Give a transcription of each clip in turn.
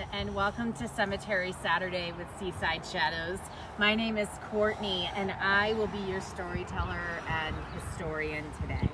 everyone, and welcome to Cemetery Saturday with Seaside Shadows. My name is Courtney, and I will be your storyteller and historian today.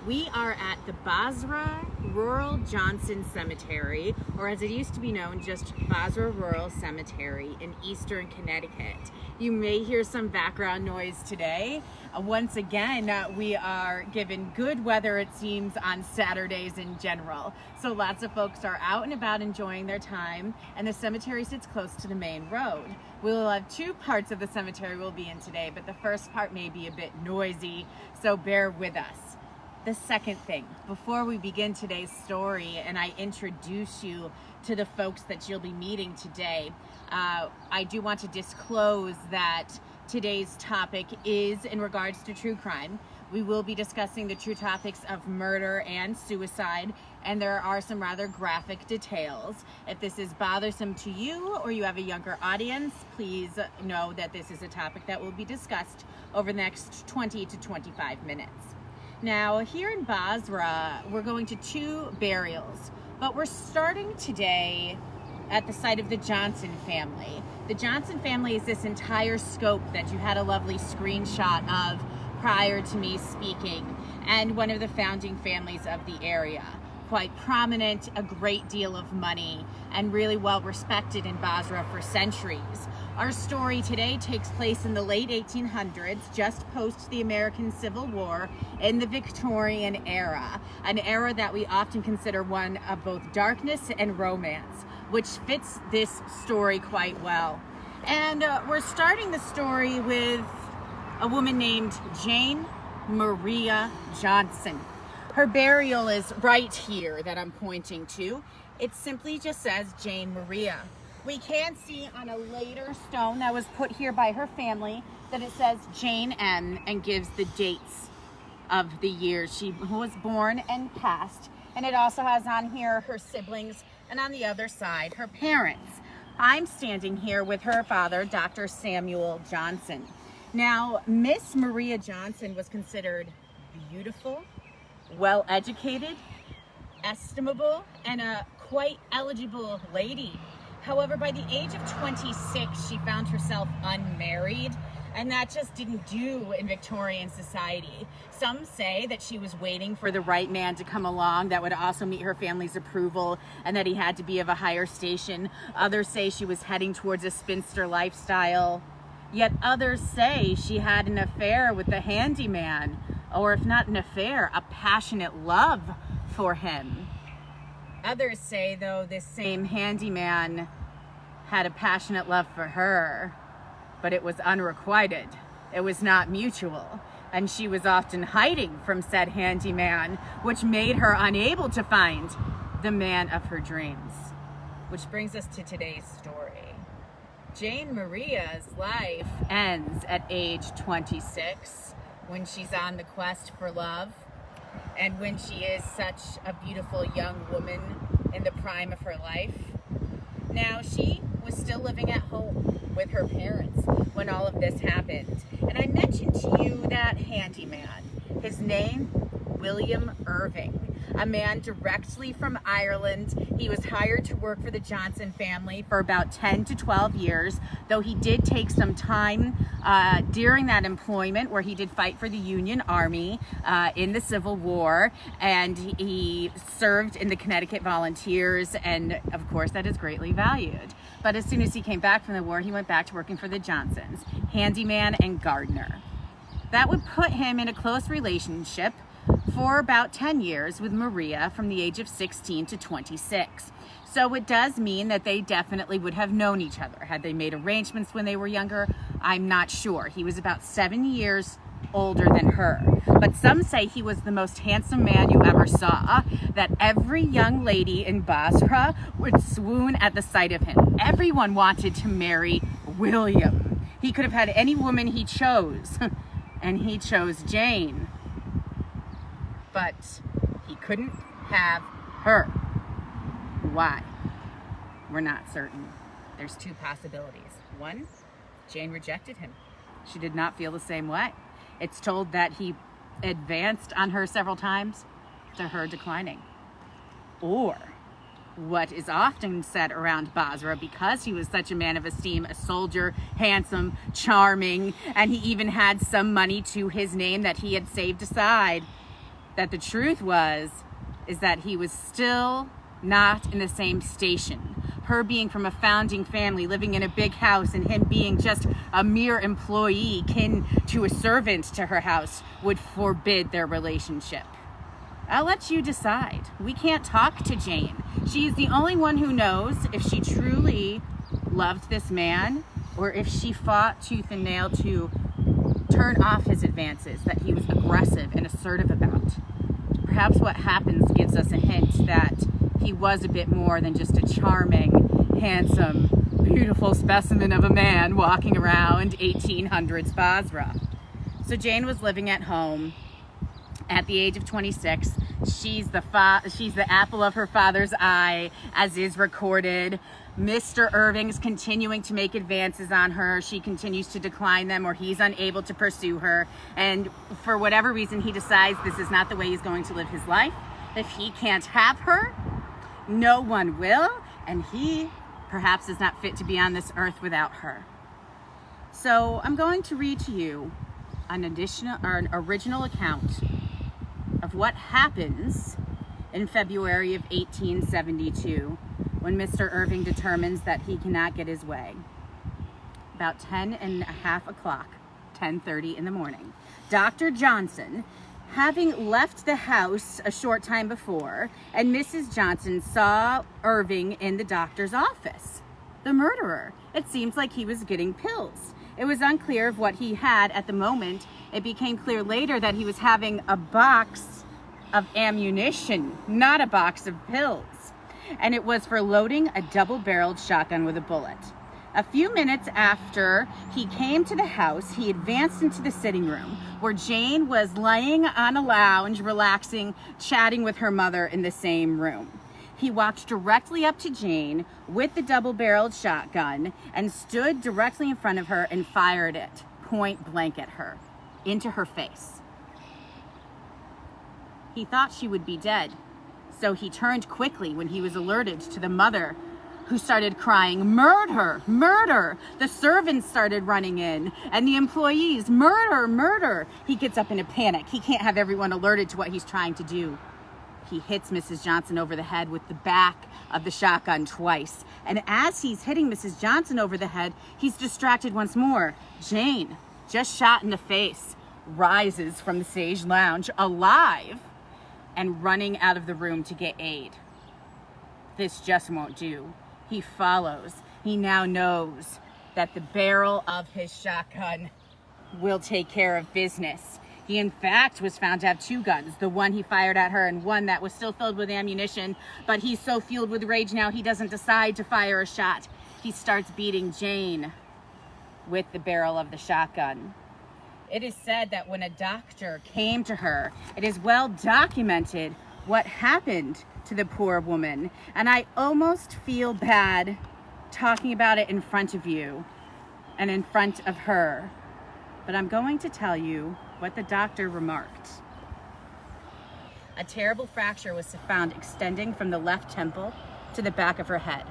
We are at the Bozrah Rural Johnson Cemetery, or as it used to be known, just Bozrah Rural Cemetery in eastern Connecticut. You may hear some background noise today. Once again, we are given good weather, it seems, on Saturdays in general. So lots of folks are out and about enjoying their time, and the cemetery sits close to the main road. We will have two parts of the cemetery we'll be in today, but the first part may be a bit noisy, so bear with us. The second thing, before we begin today's story and I introduce you to the folks that you'll be meeting today, I do want to disclose that today's topic is in regards to true crime. We will be discussing the true topics of murder and suicide, and there are some rather graphic details. If this is bothersome to you or you have a younger audience, please know that this is a topic that will be discussed over the next 20 to 25 minutes. Now, here in Bozrah, we're going to two burials, but we're starting today at the site of the Johnson family. The Johnson family is this entire scope that you had a lovely screenshot of prior to me speaking, and one of the founding families of the area. Quite prominent, a great deal of money, and really well respected in Bozrah for centuries. Our story today takes place in the late 1800s, just post the American Civil War, in the Victorian era, an era that we often consider one of both darkness and romance, which fits this story quite well. And we're starting the story with a woman named Jane Maria Johnson. Her burial is right here that I'm pointing to. It simply just says Jane Maria. We can see on a later stone that was put here by her family that it says Jane M. and gives the dates of the years she was born and passed. And it also has on here her siblings, and on the other side, her parents. I'm standing here with her father, Dr. Samuel Johnson. Now, Miss Maria Johnson was considered beautiful, well-educated, estimable, and a quite eligible lady. However, by the age of 26, she found herself unmarried, and that just didn't do in Victorian society. Some say that she was waiting for the right man to come along that would also meet her family's approval, and that he had to be of a higher station. Others say she was heading towards a spinster lifestyle. Yet others say she had an affair with the handyman, or if not an affair, a passionate love for him. Others say, though, this same handyman had a passionate love for her, but it was unrequited. It was not mutual, and she was often hiding from said handyman, which made her unable to find the man of her dreams. Which brings us to today's story. Jane Maria's life ends at age 26 when she's on the quest for love, and when she is such a beautiful young woman in the prime of her life. Now, she was still living at home with her parents when all of this happened. And I mentioned to you that handyman. His name, William Irving, a man directly from Ireland. He was hired to work for the Johnson family for about 10 to 12 years, though he did take some time during that employment where he did fight for the Union Army in the Civil War, and he served in the Connecticut Volunteers, and of course that is greatly valued. But as soon as he came back from the war, he went back to working for the Johnsons, handyman and gardener. That would put him in a close relationship for about 10 years with Maria from the age of 16 to 26. So it does mean that they definitely would have known each other. Had they made arrangements when they were younger? I'm not sure. He was about 7 years older than her. But some say he was the most handsome man you ever saw, that every young lady in Bozrah would swoon at the sight of him. Everyone wanted to marry William. He could have had any woman he chose, and he chose Jane. But he couldn't have her. Why? We're not certain. There's two possibilities. One, Jane rejected him. She did not feel the same way. It's told that he advanced on her several times, to her declining. Or what is often said around Bozrah, because he was such a man of esteem, a soldier, handsome, charming, and he even had some money to his name that he had saved aside, that the truth is that he was still not in the same station. Her being from a founding family, living in a big house, and him being just a mere employee, kin to a servant to her house, would forbid their relationship. I'll let you decide. We can't talk to Jane. She is the only one who knows if she truly loved this man, or if she fought tooth and nail to turn off his advances that he was aggressive and assertive about. Perhaps what happens gives us a hint that he was a bit more than just a charming, handsome, beautiful specimen of a man walking around 1800s Bozrah. So Jane was living at home. At the age of 26, she's the apple of her father's eye, as is recorded. Mr. Irving's continuing to make advances on her. She continues to decline them, or he's unable to pursue her. And for whatever reason, he decides this is not the way he's going to live his life. If he can't have her, no one will, and he perhaps is not fit to be on this earth without her. So I'm going to read to you an original account of what happens in February of 1872 when Mr. Irving determines that he cannot get his way. About 10:30 in the morning, Dr. Johnson, having left the house a short time before, and Mrs. Johnson saw Irving in the doctor's office. The murderer. It seems like he was getting pills. It was unclear of what he had at the moment. It became clear later that he was having a box of ammunition, not a box of pills. And it was for loading a double-barreled shotgun with a bullet. A few minutes after he came to the house, he advanced into the sitting room where Jane was laying on a lounge, relaxing, chatting with her mother in the same room. He walked directly up to Jane with the double-barreled shotgun and stood directly in front of her and fired it point blank at her, into her face. He thought she would be dead, so he turned quickly when he was alerted to the mother, who started crying, "Murder! Murder!" The servants started running in, and the employees, "Murder! Murder!" He gets up in a panic. He can't have everyone alerted to what he's trying to do. He hits Mrs. Johnson over the head with the back of the shotgun twice. And as he's hitting Mrs. Johnson over the head, he's distracted once more. Jane, just shot in the face, rises from the sage lounge, alive, and running out of the room to get aid. This just won't do. He follows. He now knows that the barrel of his shotgun will take care of business. He, in fact, was found to have two guns, the one he fired at her and one that was still filled with ammunition, but he's so fueled with rage now he doesn't decide to fire a shot. He starts beating Jane with the barrel of the shotgun. It is said that when a doctor came to her, it is well documented what happened to the poor woman, and I almost feel bad talking about it in front of you and in front of her, but I'm going to tell you what the doctor remarked. A terrible fracture was found extending from the left temple to the back of her head.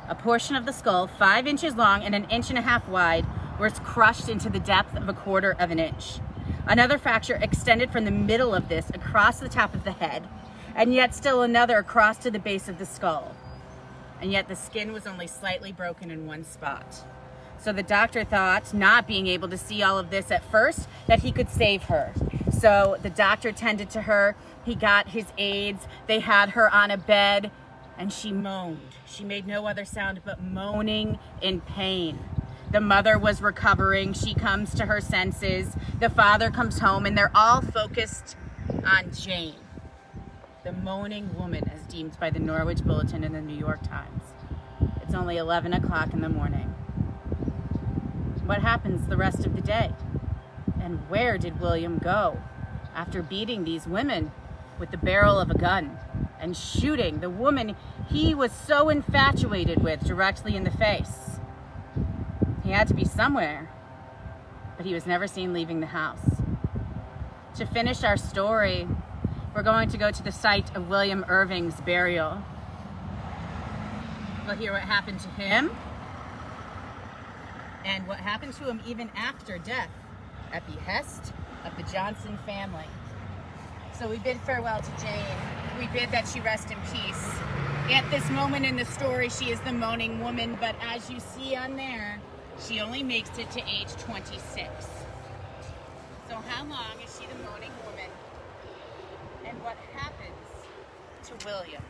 A portion of the skull, 5 inches long and 1.5 inches wide, was crushed into the depth of 1/4 inch. Another fracture extended from the middle of this across the top of the head, and yet still another across to the base of the skull. And yet the skin was only slightly broken in one spot. So the doctor thought, not being able to see all of this at first, that he could save her. So the doctor tended to her. He got his aides. They had her on a bed, and she moaned. She made no other sound but moaning in pain. The mother was recovering. She comes to her senses. The father comes home, and they're all focused on Jane, the moaning woman, as deemed by the Norwich Bulletin and the New York Times. It's only 11 o'clock in the morning. What happens the rest of the day? And where did William go after beating these women with the barrel of a gun and shooting the woman he was so infatuated with directly in the face? He had to be somewhere, but he was never seen leaving the house. To finish our story, we're going to go to the site of William Irving's burial. We'll hear what happened to him and what happened to him even after death at behest of the Johnson family. So we bid farewell to Jane. We bid that she rest in peace. At this moment in the story, she is the moaning woman, but as you see on there, she only makes it to age 26. So how long is she the moaning woman? And what happens to William?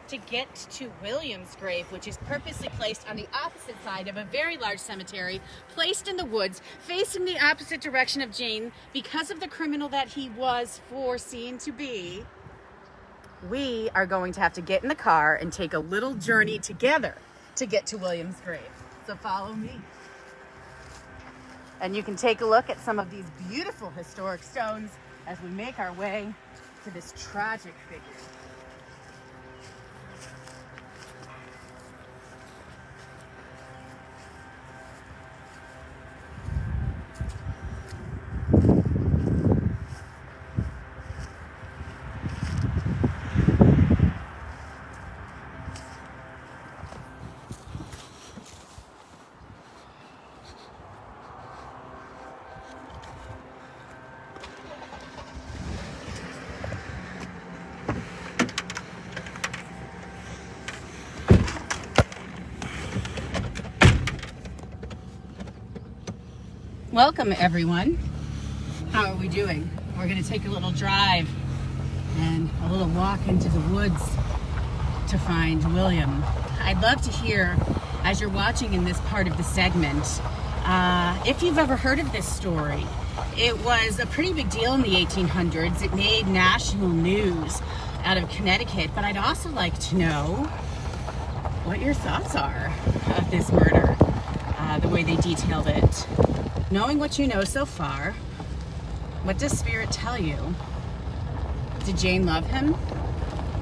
To get to William's grave, which is purposely placed on the opposite side of a very large cemetery, placed in the woods, facing the opposite direction of Jane, because of the criminal that he was foreseen to be, we are going to have to get in the car and take a little journey together to get to William's grave. So follow me. And you can take a look at some of these beautiful historic stones as we make our way to this tragic figure. Welcome everyone. How are we doing? We're going to take a little drive and a little walk into the woods to find William. I'd love to hear, as you're watching in this part of the segment, if you've ever heard of this story. It was a pretty big deal in the 1800s. It made national news out of Connecticut, but I'd also like to know what your thoughts are of this murder, the way they detailed it. Knowing what you know so far, what does Spirit tell you? Did Jane love him?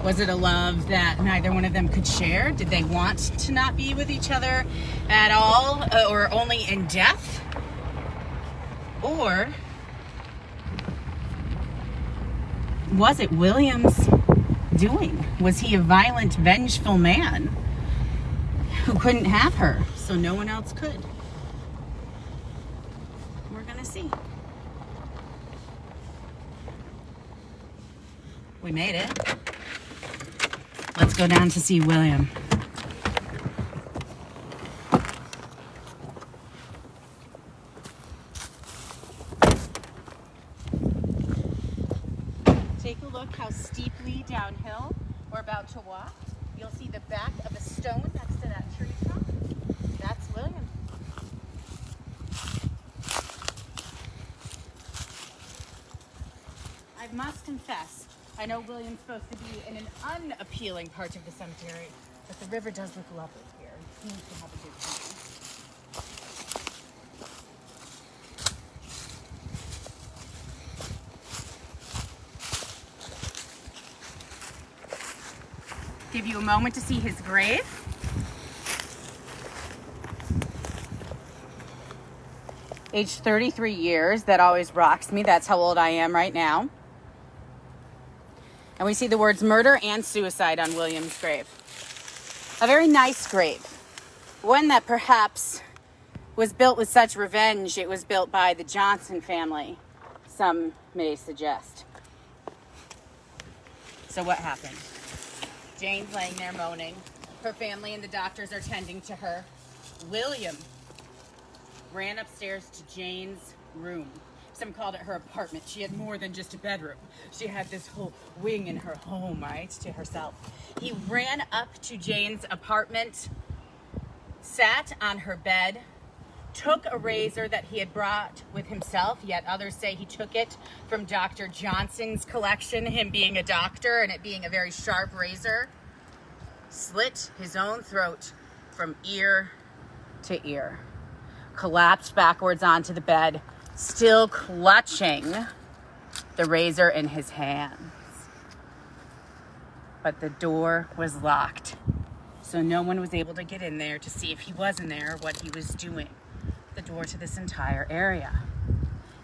Was it a love that neither one of them could share? Did they want to not be with each other at all, or only in death? Or was it William's doing? Was he a violent, vengeful man who couldn't have her, so no one else could? See. We made it. Let's go down to see William. Take a look how steeply downhill we're about to walk. You'll see the back of a stone next to that tree trunk. That's William. I must confess, I know William's supposed to be in an unappealing part of the cemetery, but the river does look lovely here. He needs to have a good time. Give you a moment to see his grave. Age 33 years, that always rocks me. That's how old I am right now. And we see the words murder and suicide on William's grave. A very nice grave. One that perhaps was built with such revenge. It was built by the Johnson family, some may suggest. So what happened? Jane's laying there moaning. Her family and the doctors are tending to her. William ran upstairs to Jane's room. Some called it her apartment. She had more than just a bedroom. She had this whole wing in her home, right, to herself. He ran up to Jane's apartment, sat on her bed, took a razor that he had brought with himself, yet others say he took it from Dr. Johnson's collection, him being a doctor and it being a very sharp razor, slit his own throat from ear to ear, collapsed backwards onto the bed, still clutching the razor in his hands. But the door was locked, so no one was able to get in there to see if he was in there or what he was doing. The door to this entire area.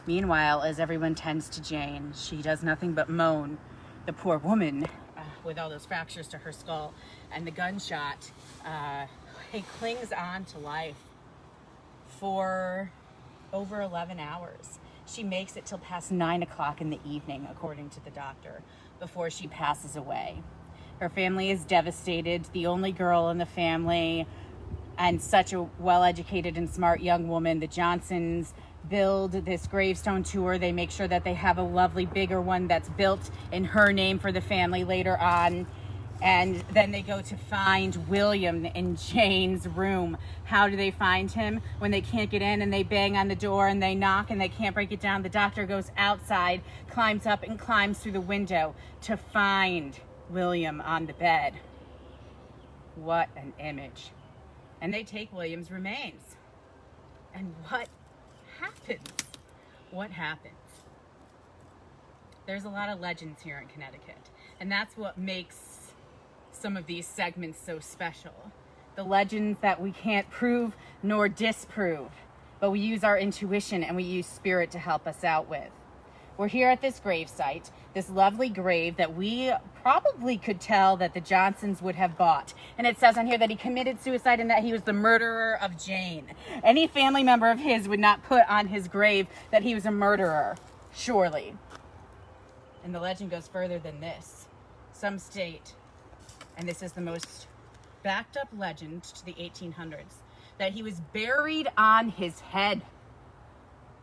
Meanwhile, as everyone tends to Jane, she does nothing but moan, the poor woman, with all those fractures to her skull, and the gunshot, he clings on to life for over 11 hours. She makes it till past 9 o'clock in the evening, according to the doctor, before she passes away. Her family is devastated. The only girl in the family, and such a well-educated and smart young woman. The Johnsons build this gravestone to her. They make sure that they have a lovely bigger one that's built in her name for the family later on. And then they go to find William in Jane's room. How do they find him? When they can't get in and they bang on the door and they knock and they can't break it down, the doctor goes outside, climbs up and climbs through the window to find William on the bed. What an image. And they take William's remains. And what happens? What happens? There's a lot of legends here in Connecticut, and that's what makes some of these segments so special. The legends that we can't prove nor disprove, but we use our intuition and we use spirit to help us out with. We're here at this grave site, this lovely grave that we probably could tell that the Johnsons would have bought. And it says on here that he committed suicide and that he was the murderer of Jane. Any family member of his would not put on his grave that he was a murderer, surely. And the legend goes further than this. Some state, and this is the most backed up legend to the 1800s, that he was buried on his head.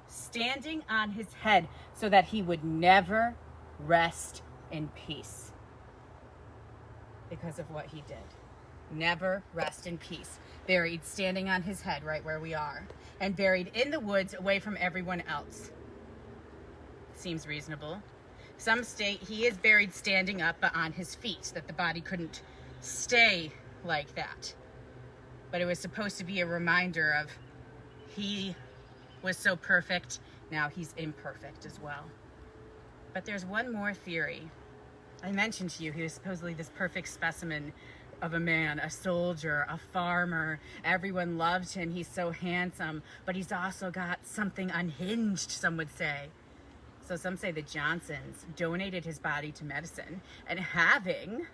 Standing on his head so that he would never rest in peace because of what he did. Never rest in peace. Buried standing on his head right where we are, and buried in the woods away from everyone else. Seems reasonable. Some state he is buried standing up but on his feet, that the body couldn't stay like that. But it was supposed to be a reminder of he was so perfect, now he's imperfect as well. But there's one more theory. I mentioned to you he was supposedly this perfect specimen of a man, a soldier, a farmer. Everyone loved him. He's so handsome, but he's also got something unhinged, some would say. So some say the Johnsons donated his body to medicine, and having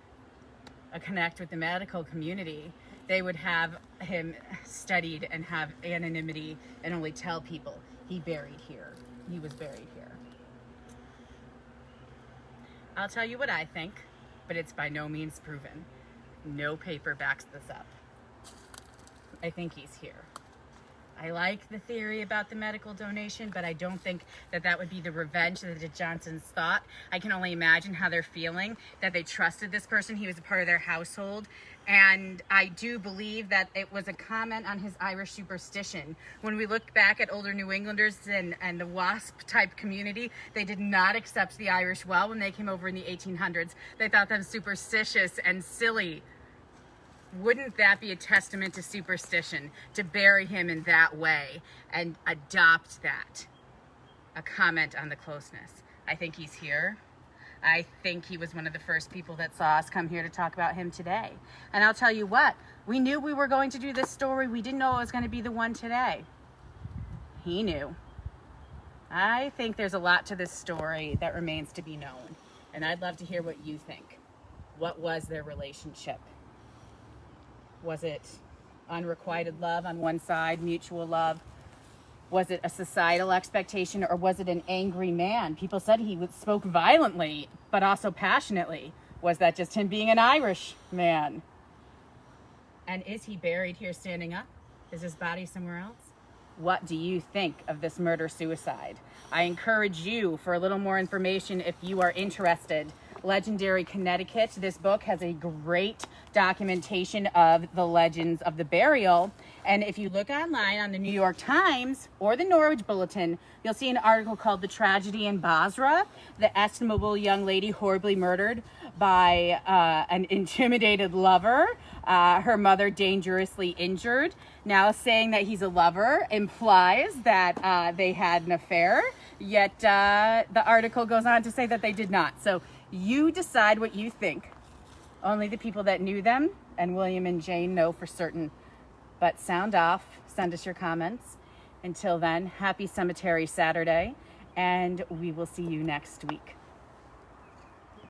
a connect with the medical community, they would have him studied and have anonymity and only tell people he buried here. He was buried here. I'll tell you what I think, but it's by no means proven. No paper backs this up. I think he's here. I like the theory about the medical donation, but I don't think that that would be the revenge that the Johnsons thought. I can only imagine how they're feeling, that they trusted this person. He was a part of their household. And I do believe that it was a comment on his Irish superstition. When we look back at older New Englanders and the WASP type community, they did not accept the Irish well when they came over in the 1800s. They thought them superstitious and silly. Wouldn't that be a testament to superstition, to bury him in that way and adopt that? A comment on the closeness. I think he's here. I think he was one of the first people that saw us come here to talk about him today. And I'll tell you what, we knew we were going to do this story. We didn't know it was going to be the one today. He knew. I think there's a lot to this story that remains to be known. And I'd love to hear what you think. What was their relationship? Was it unrequited love on one side, mutual love? Was it a societal expectation, or was it an angry man? People said he spoke violently, but also passionately. Was that just him being an Irish man? And is he buried here standing up? Is his body somewhere else? What do you think of this murder-suicide? I encourage you for a little more information if you are interested. Legendary Connecticut. This book has a great documentation of the legends of the burial. And if you look online on the New York Times or the Norwich Bulletin, you'll see an article called The Tragedy in Bozrah, the estimable young lady horribly murdered by an intimidated lover, her mother dangerously injured. Now, saying that he's a lover implies that they had an affair, yet the article goes on to say that they did not. So you decide what you think. Only the people that knew them and William and Jane know for certain. But sound off, send us your comments. Until then, happy Cemetery Saturday, and we will see you next week.